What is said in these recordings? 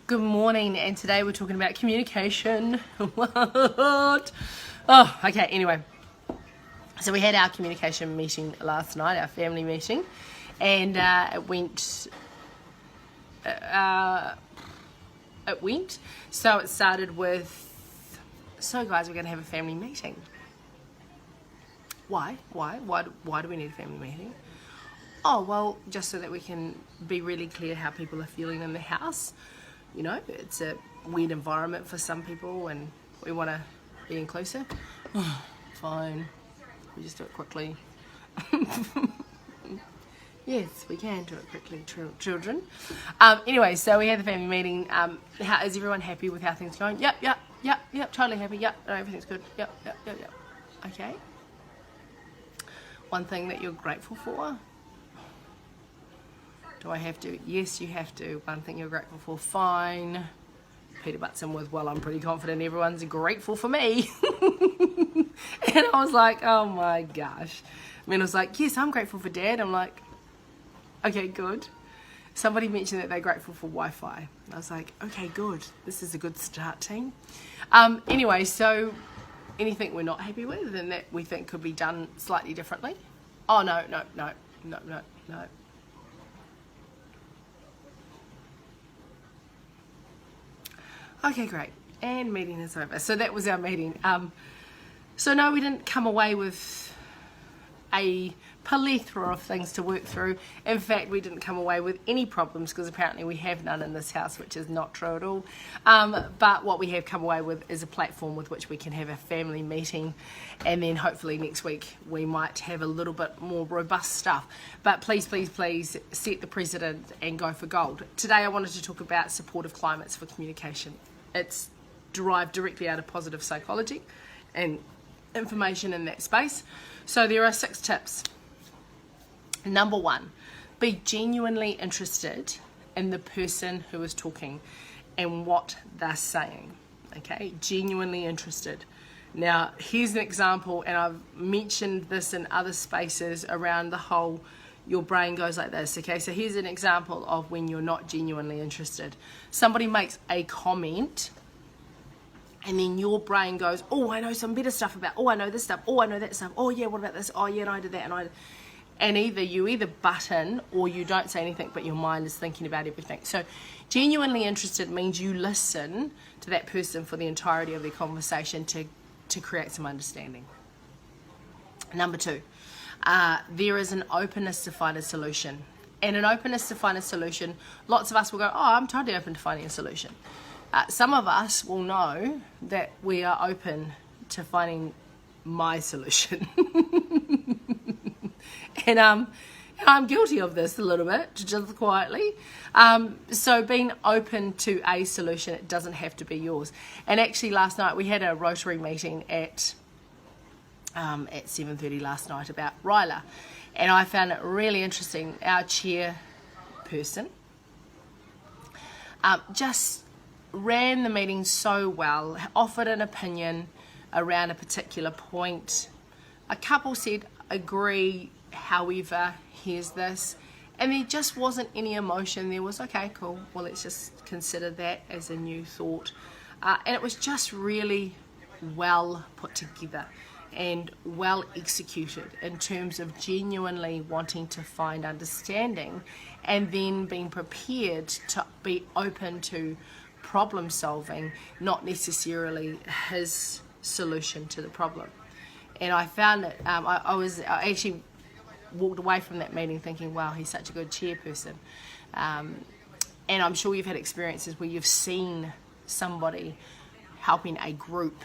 Good morning, and today we're talking about communication. What? Oh, okay, anyway. So we had our communication meeting last night, our family meeting, and it went. So it started with, so guys, we're going to have a family meeting. Why do we need a family meeting? Oh, well, just so that we can be really clear how people are feeling in the house. You know, it's a weird environment for some people and we want to be inclusive. Oh, fine. We just do it quickly. Yes, we can do it quickly, children. Anyway, so we had the family meeting. How, is everyone happy with how things are going? Yep, totally happy. Yep, no, everything's good. Yep. Okay. One thing that you're grateful for? Do I have to? Yes, you have to. One thing you're grateful for, fine. Peter butts in with, well, I'm pretty confident everyone's grateful for me. And I was like, oh my gosh. I mean, I was like, yes, I'm grateful for Dad. I'm like, okay, good. Somebody mentioned that they're grateful for Wi-Fi. I was like, okay, good. This is a good start, team. Anyway, so anything we're not happy with and that we think could be done slightly differently? Oh, no. Okay, great. And meeting is over. So that was our meeting. So no, we didn't come away with a plethora of things to work through. In fact, we didn't come away with any problems because apparently we have none in this house, which is not true at all. But what we have come away with is a platform with which we can have a family meeting, and then hopefully next week we might have a little bit more robust stuff. But please set the precedent and go for gold. Today I wanted to talk about supportive climates for communication. It's derived directly out of positive psychology and information in that space. So there are 6 tips. Number 1, be genuinely interested in the person who is talking and what they're saying. Okay, genuinely interested. Now, here's an example, and I've mentioned this in other spaces around the whole your brain goes like this. Okay, so here's an example of when you're not genuinely interested. Somebody makes a comment and then your brain goes, oh, I know some better stuff about, oh, I know this stuff, oh, I know that stuff, oh yeah, what about this, oh yeah, and I did that, and either you butt in or you don't say anything, but your mind is thinking about everything. So genuinely interested means you listen to that person for the entirety of their conversation to create some understanding. Number 2, there is an openness to find a solution. And an openness to find a solution, lots of us will go, oh, I'm totally open to finding a solution. Some of us will know that we are open to finding my solution. And I'm guilty of this a little bit, just quietly. So being open to a solution, it doesn't have to be yours. And actually last night we had a Rotary meeting at 7:30 last night about Ryla. And I found it really interesting. Our chairperson just ran the meeting so well, offered an opinion around a particular point. A couple said, agree, however, here's this. And there just wasn't any emotion. There was, okay, cool, well, let's just consider that as a new thought. And it was just really well put together and well executed in terms of genuinely wanting to find understanding and then being prepared to be open to problem solving, not necessarily his solution to the problem. And I found that I actually walked away from that meeting thinking, wow, he's such a good chairperson. And I'm sure you've had experiences where you've seen somebody helping a group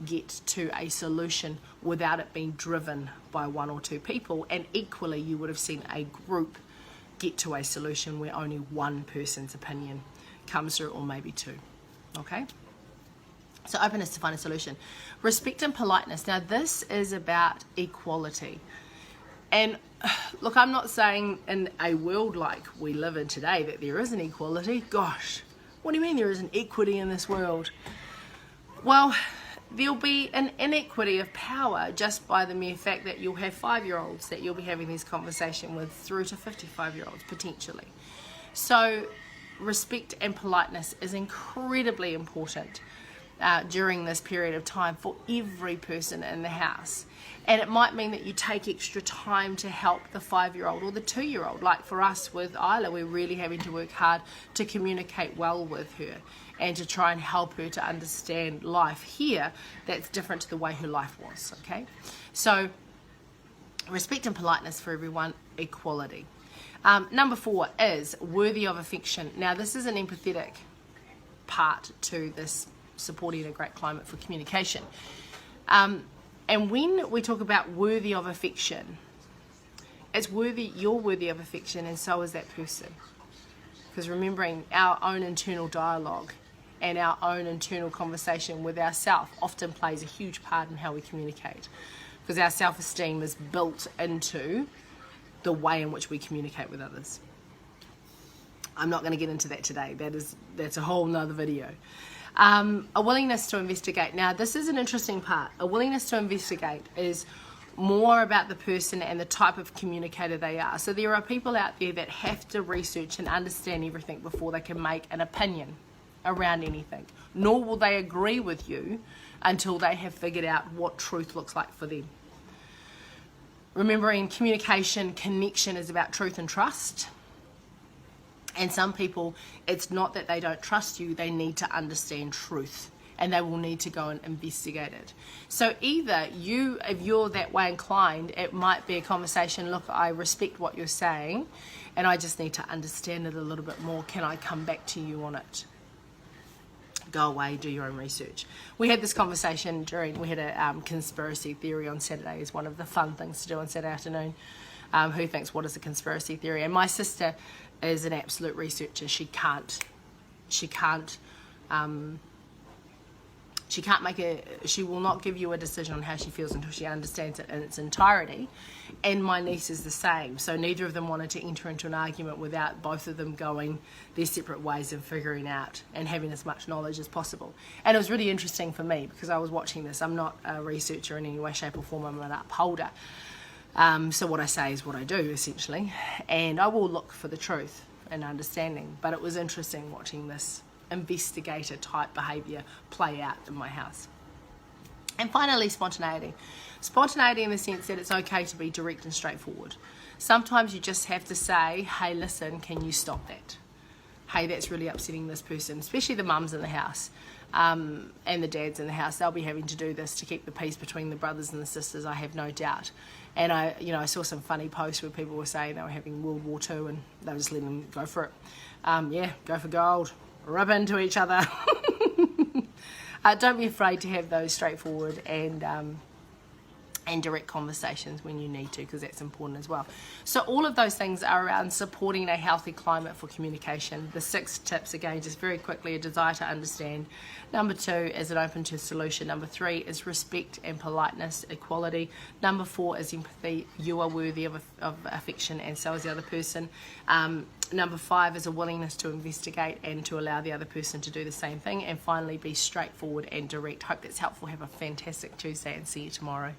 get to a solution without it being driven by 1 or 2 people, and equally you would have seen a group get to a solution where only one person's opinion comes through, or maybe 2. Okay, so openness to find a solution. Respect and politeness. Now this is about equality, and look, I'm not saying in a world like we live in today that there isn't equality. Gosh, what do you mean there isn't equity in this world? Well, there'll be an inequity of power just by the mere fact that you'll have 5-year-olds that you'll be having this conversation with through to 55-year-olds potentially. So respect and politeness is incredibly important during this period of time for every person in the house. And it might mean that you take extra time to help the 5-year-old or the 2-year-old. Like for us with Isla, we're really having to work hard to communicate well with her and to try and help her to understand life here that's different to the way her life was, okay? So respect and politeness for everyone, equality. Number 4 is worthy of affection. Now this is an empathetic part to this supporting a great climate for communication. And when we talk about worthy of affection, it's worthy, you're worthy of affection, and so is that person. Because remembering our own internal dialogue and our own internal conversation with ourselves often plays a huge part in how we communicate. Because our self-esteem is built into the way in which we communicate with others. I'm not going to get into that today. That's a whole nother video. A willingness to investigate. Now, this is an interesting part. A willingness to investigate is more about the person and the type of communicator they are. So there are people out there that have to research and understand everything before they can make an opinion around anything. Nor will they agree with you until they have figured out what truth looks like for them. Remembering communication, connection is about truth and trust. And some people, it's not that they don't trust you, they need to understand truth. And they will need to go and investigate it. So either you, if you're that way inclined, it might be a conversation, look, I respect what you're saying, and I just need to understand it a little bit more. Can I come back to you on it? Go away, do your own research. We had this conversation we had a conspiracy theory on Saturday as one of the fun things to do on Saturday afternoon. Who thinks, what is a conspiracy theory? And my sister is an absolute researcher. She can't she will not give you a decision on how she feels until she understands it in its entirety. And my niece is the same. So neither of them wanted to enter into an argument without both of them going their separate ways and figuring out and having as much knowledge as possible. And it was really interesting for me because I was watching this. I'm not a researcher in any way, shape or form. I'm an upholder. So what I say is what I do, essentially. And I will look for the truth and understanding. But it was interesting watching this investigator type behaviour play out in my house. And finally, spontaneity. Spontaneity in the sense that it's okay to be direct and straightforward. Sometimes you just have to say, hey, listen, can you stop that? Hey, that's really upsetting this person, especially the mums in the house and the dads in the house. They'll be having to do this to keep the peace between the brothers and the sisters, I have no doubt. And I saw some funny posts where people were saying they were having World War II and they were just letting them go for it. Yeah, go for gold. Rub into each other. Don't be afraid to have those straightforward and direct conversations when you need to, because that's important as well. So all of those things are around supporting a healthy climate for communication. The 6 tips, again, just very quickly: a desire to understand. Number 2 is an open to solution. Number 3 is respect and politeness, equality. Number 4 is empathy. You are worthy of affection, and so is the other person. Number 5 is a willingness to investigate and to allow the other person to do the same thing. And finally, be straightforward and direct. Hope that's helpful. Have a fantastic Tuesday and see you tomorrow.